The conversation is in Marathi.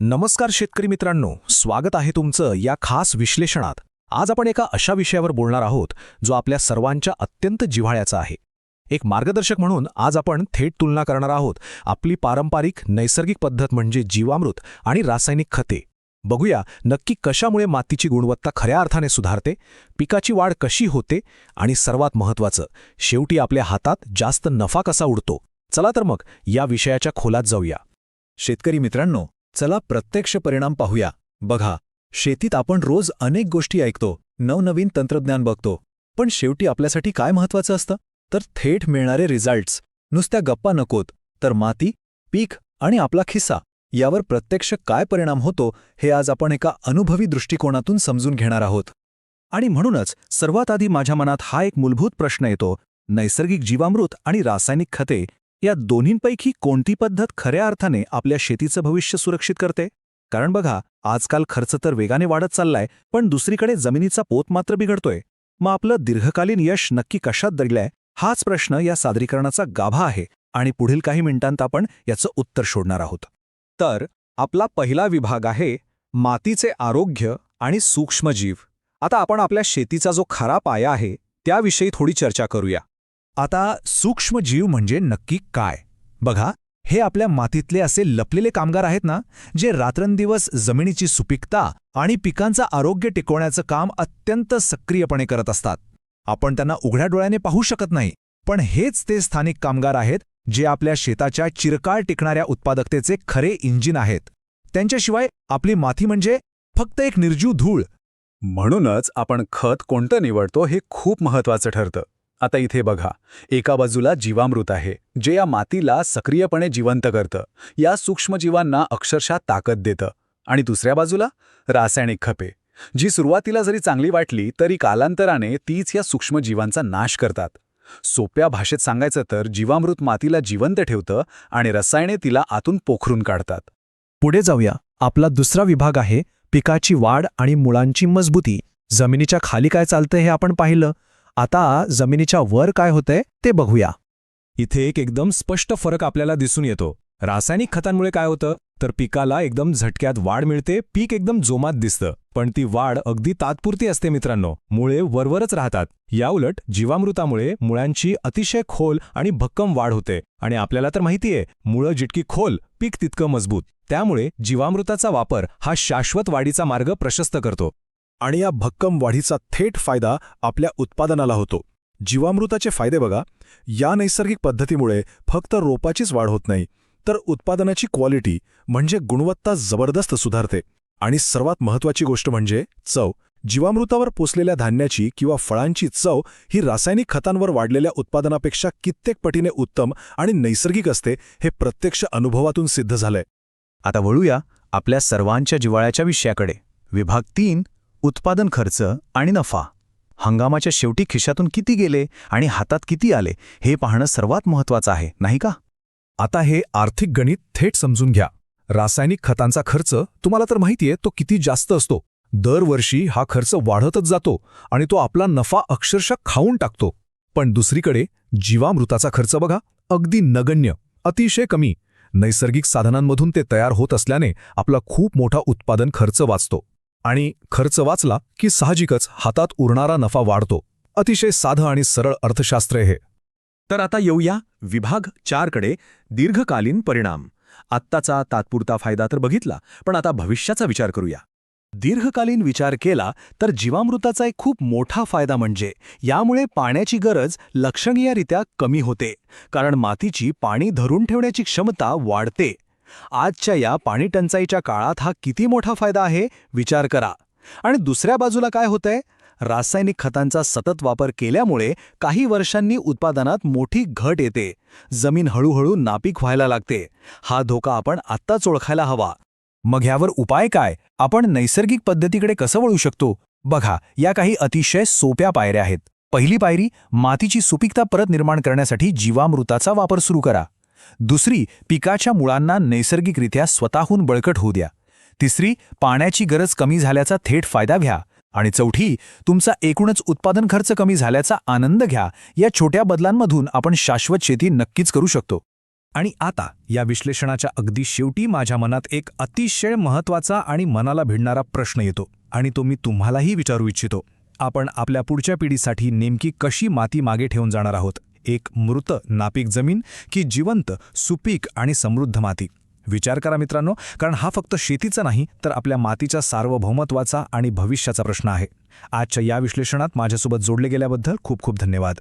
नमस्कार शेतकरी मित्रांनो, स्वागत आहे तुमचं या खास विश्लेषणात. आज आपण एका अशा विषयावर बोलणार आहोत जो आपल्या सर्वांच्या अत्यंत जिव्हाळ्याचा आहे. एक मार्गदर्शक म्हणून आज आपण थेट तुलना करणार आहोत आपली पारंपरिक नैसर्गिक पद्धत म्हणजे जीवामृत आणि रासायनिक खते. बघूया नक्की कशामुळे मातीची गुणवत्ता खऱ्या अर्थाने सुधारते, पिकाची वाढ कशी होते आणि सर्वात महत्त्वाचं, शेवटी आपल्या हातात जास्त नफा कसा उडतो. चला तर मग या विषयाच्या खोलात जाऊया. शेतकरी मित्रांनो, चला प्रत्यक्ष परिणाम पाहूया. बघा, शेतीत आपण रोज अनेक गोष्टी ऐकतो, नवनवीन तंत्रज्ञान बघतो, पण शेवटी आपल्यासाठी काय महत्त्वाचं असतं तर थेट मिळणारे रिझल्ट्स. नुसत्या गप्पा नकोत, तर माती, पीक आणि आपला खिस्सा यावर प्रत्यक्ष काय परिणाम होतो हे आज आपण एका अनुभवी दृष्टिकोनातून समजून घेणार आहोत. आणि म्हणूनच सर्वात आधी माझ्या मनात हा एक मूलभूत प्रश्न येतो: नैसर्गिक जीवामृत आणि रासायनिक खते या दोन्हींपैकी कोणती पद्धत खऱ्या अर्थाने आपल्या शेतीचं भविष्य सुरक्षित करते? कारण बघा, आजकाल खर्च तर वेगाने वाढत चाललाय, पण दुसरीकडे जमिनीचा पोत मात्र बिघडतोय. मग आपलं दीर्घकालीन यश नक्की कशात दडलंय? हाच प्रश्न या सादरीकरणाचा गाभा आहे आणि पुढील काही मिनिटांत आपण याचं उत्तर शोधणार आहोत. तर आपला पहिला विभाग आहे मातीचे आरोग्य आणि सूक्ष्मजीव. आता आपण आपल्या शेतीचा जो खरा पाया आहे त्याविषयी थोडी चर्चा करूया. आता सूक्ष्मजीव म्हणजे नक्की काय? बघा, हे आपल्या मातीतले असे लपलेले कामगार आहेत ना, जे रात्रंदिवस जमिनीची सुपीकता आणि पिकांचं आरोग्य टिकवण्याचं काम अत्यंत सक्रियपणे करत असतात. आपण त्यांना उघड्या डोळ्याने पाहू शकत नाही, पण हेच ते स्थानिक कामगार आहेत जे आपल्या शेताच्या चिरकाळ टिकणाऱ्या उत्पादकतेचे खरे इंजिन आहेत. त्यांच्याशिवाय आपली माती म्हणजे फक्त एक निर्जीव धूळ. म्हणूनच आपण खत कोणतं निवडतो हे खूप महत्त्वाचं ठरतं. आता इथे बघा, एका बाजूला जीवामृत आहे, जे या मातीला सक्रियपणे जिवंत करतं, या सूक्ष्मजीवांना अक्षरशः ताकद देतं. आणि दुसऱ्या बाजूला रासायनिक खते, जी सुरुवातीला जरी चांगली वाटली तरी कालांतराने तीच या सूक्ष्मजीवांचा नाश करतात. सोप्या भाषेत सांगायचं तर जीवामृत मातीला जिवंत ठेवतं आणि रसायने तिला आतून पोखरून काढतात. पुढे जाऊया. आपला दुसरा विभाग आहे पिकाची वाढ आणि मुळांची मजबूती. जमिनीच्या खाली काय चालतंय हे आपण पाहिलं. आता जमिनीच्या वर काय होतंय ते बघूया. इथे एक एकदम स्पष्ट फरक आपल्याला दिसून येतो. रासायनिक खतांमुळे काय होतं तर पिकाला एकदम झटक्यात वाढ मिळते, पीक एकदम जोमात दिसतं, पण ती वाढ अगदी तात्पुरती असते मित्रांनो. मुळे वरवरच राहतात. याउलट जीवामृतामुळे मुळांची अतिशय खोल आणि भक्कम वाढ होते. आणि आपल्याला तर माहितीये, मुळं जितकी खोल, पीक तितकं मजबूत. त्यामुळे जीवामृताचा वापर हा शाश्वत वाढीचा मार्ग प्रशस्त करतो. आणि या भक्कम वाढीचा थेट फायदा आपल्या उत्पादनाला होतो. जीवामृताचे फायदे बघा, या नैसर्गिक पद्धतीमुळे फक्त रोपाचीच वाढ होत नाही, तर उत्पादनाची क्वालिटी म्हणजे गुणवत्ता जबरदस्त सुधारते. आणि सर्वात महत्त्वाची गोष्ट म्हणजे चव. जीवामृतावर पोसलेल्या धान्याची किंवा फळांची चव ही रासायनिक खतांवर वाढलेल्या उत्पादनापेक्षा कित्येक पटीने उत्तम आणि नैसर्गिक असते, हे प्रत्यक्ष अनुभवातून सिद्ध झालंय. आता वळूया आपल्या सर्वांच्या जिव्हाळ्याच्या विषयाकडे. विभाग 3, उत्पादन खर्च आणि नफा. हंगामाच्या शेवटी खिशातून किती गेले आणि हातात किती आले हे पाहणं सर्वात महत्त्वाचं आहे, नाही का? आता हे आर्थिक गणित थेट समजून घ्या. रासायनिक खतांचा खर्च तुम्हाला तर माहितीये तो किती जास्त असतो. दरवर्षी हा खर्च वाढतच जातो आणि तो आपला नफा अक्षरशः खाऊन टाकतो. पण दुसरीकडे जीवामृताचा खर्च बघा, अगदी नगण्य, अतिशय कमी. नैसर्गिक साधनांमधून ते तयार होत असल्याने आपला खूप मोठा उत्पादन खर्च वाचतो. आणि खर्च वाचला की साहजिकच हातात उरणारा नफा वाढतो. अतिशय साधं आणि सरळ अर्थशास्त्र हे. तर आता येऊया विभाग 4 कडे, दीर्घकालीन परिणाम. आत्ताचा तात्पुरता फायदा तर बघितला, पण आता भविष्याचा विचार करूया. दीर्घकालीन विचार केला तर जीवामृताचा एक खूप मोठा फायदा म्हणजे यामुळे पाण्याची गरज लक्षणीयरित्या कमी होते, कारण मातीची पाणी धरून ठेवण्याची क्षमता वाढते. आजच्या या पाणी टंचाईच्या काळात हा किती मोठा फायदा आहे विचार करा. आणि दुसऱ्या बाजूला काय होतंय? रासायनिक खतांचा सतत वापर केल्यामुळे काही वर्षांनी उत्पादनात मोठी घट येते. जमीन हळूहळू नापीक व्हायला लागते. हा धोका आपण आत्ताच ओळखायला हवा. मग ह्यावर उपाय काय? आपण नैसर्गिक पद्धतीकडे कसं वळू शकतो? बघा, या काही अतिशय सोप्या पायऱ्या आहेत. पहिली पायरी, मातीची सुपीकता परत निर्माण करण्यासाठी जीवामृताचा वापर सुरू करा. दुसरी, पिकाच्या मुळांना नैसर्गिकरित्या स्वतःहून बळकट होऊ द्या. तिसरी, पाण्याची गरज कमी झाल्याचा थेट फायदा घ्या. आणि चौथी, तुमचा एकूणच उत्पादन खर्च कमी झाल्याचा आनंद घ्या. या छोट्या बदलांमधून आपण शाश्वत शेती नक्कीच करू शकतो. आणि आता या विश्लेषणाच्या अगदी शेवटी माझ्या मनात एक अतिशय महत्त्वाचा आणि मनाला भिडणारा प्रश्न येतो आणि तो मी तुम्हालाही विचारू इच्छितो. आपण आपल्या पुढच्या पिढीसाठी नेमकी कशी माती मागे ठेवून जाणार आहोत? एक मृत, नापीक जमीन की जिवंत, सुपीक आणि समृद्ध माती? विचार करा मित्रांनो, कारण हा फक्त शेतीचा नाही तर आपल्या मातीच्या सार्वभौमत्वाचा आणि भविष्याचा प्रश्न आहे. आजच्या या विश्लेषणात माझ्यासोबत जोडले गेल्याबद्दल खूप खूप धन्यवाद.